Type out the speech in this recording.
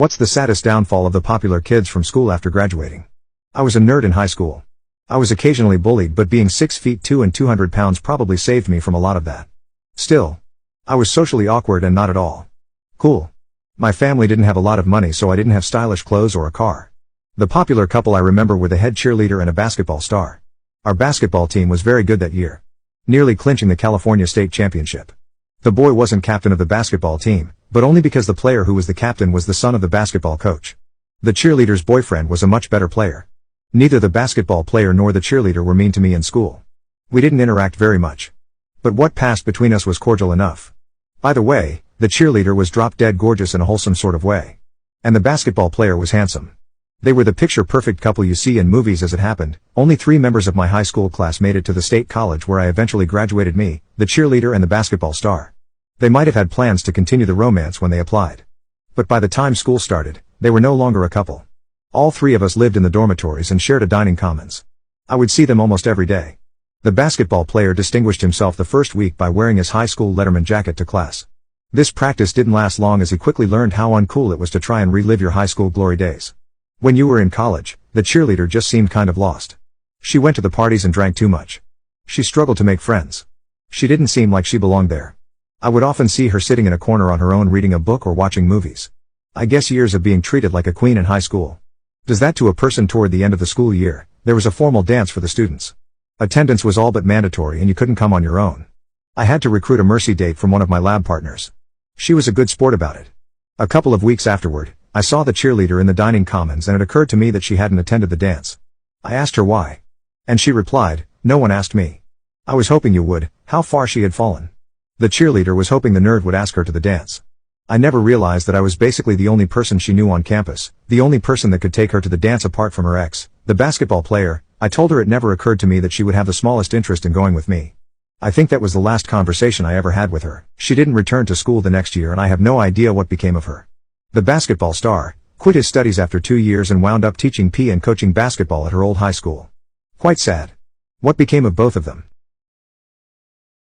What's the saddest downfall of the popular kids from school after graduating? I was a nerd in high school. I was occasionally bullied, but being 6 feet 2 and 200 pounds probably saved me from a lot of that. Still, I was socially awkward and not at all cool. My family didn't have a lot of money, so I didn't have stylish clothes or a car. The popular couple I remember were the head cheerleader and a basketball star. Our basketball team was very good that year, nearly clinching the California State Championship. The boy wasn't captain of the basketball team, but only because the player who was the captain was the son of the basketball coach. The cheerleader's boyfriend was a much better player. Neither the basketball player nor the cheerleader were mean to me in school. We didn't interact very much, but what passed between us was cordial enough. By the way, the cheerleader was drop-dead gorgeous in a wholesome sort of way. And the basketball player was handsome. They were the picture-perfect couple you see in movies. As it happened, only 3 members of my high school class made it to the state college where I eventually graduated: me, the cheerleader, and the basketball star. They might have had plans to continue the romance when they applied. But by the time school started, they were no longer a couple. All 3 of us lived in the dormitories and shared a dining commons. I would see them almost every day. The basketball player distinguished himself the first week by wearing his high school Letterman jacket to class. This practice didn't last long, as he quickly learned how uncool it was to try and relive your high school glory days. When you were in college, the cheerleader just seemed kind of lost. She went to the parties and drank too much. She struggled to make friends. She didn't seem like she belonged there. I would often see her sitting in a corner on her own reading a book or watching movies. I guess years of being treated like a queen in high school does that to a person. Toward the end of the school year, there was a formal dance for the students. Attendance was all but mandatory and you couldn't come on your own. I had to recruit a mercy date from one of my lab partners. She was a good sport about it. A couple of weeks afterward, I saw the cheerleader in the dining commons and it occurred to me that she hadn't attended the dance. I asked her why. And she replied, "No one asked me." I was hoping you would. How far she had fallen. The cheerleader was hoping the nerd would ask her to the dance. I never realized that I was basically the only person she knew on campus, the only person that could take her to the dance apart from her ex, the basketball player. I told her it never occurred to me that she would have the smallest interest in going with me. I think that was the last conversation I ever had with her. She didn't return to school the next year and I have no idea what became of her. The basketball star quit his studies after 2 years and wound up teaching and coaching basketball at her old high school. Quite sad. What became of both of them?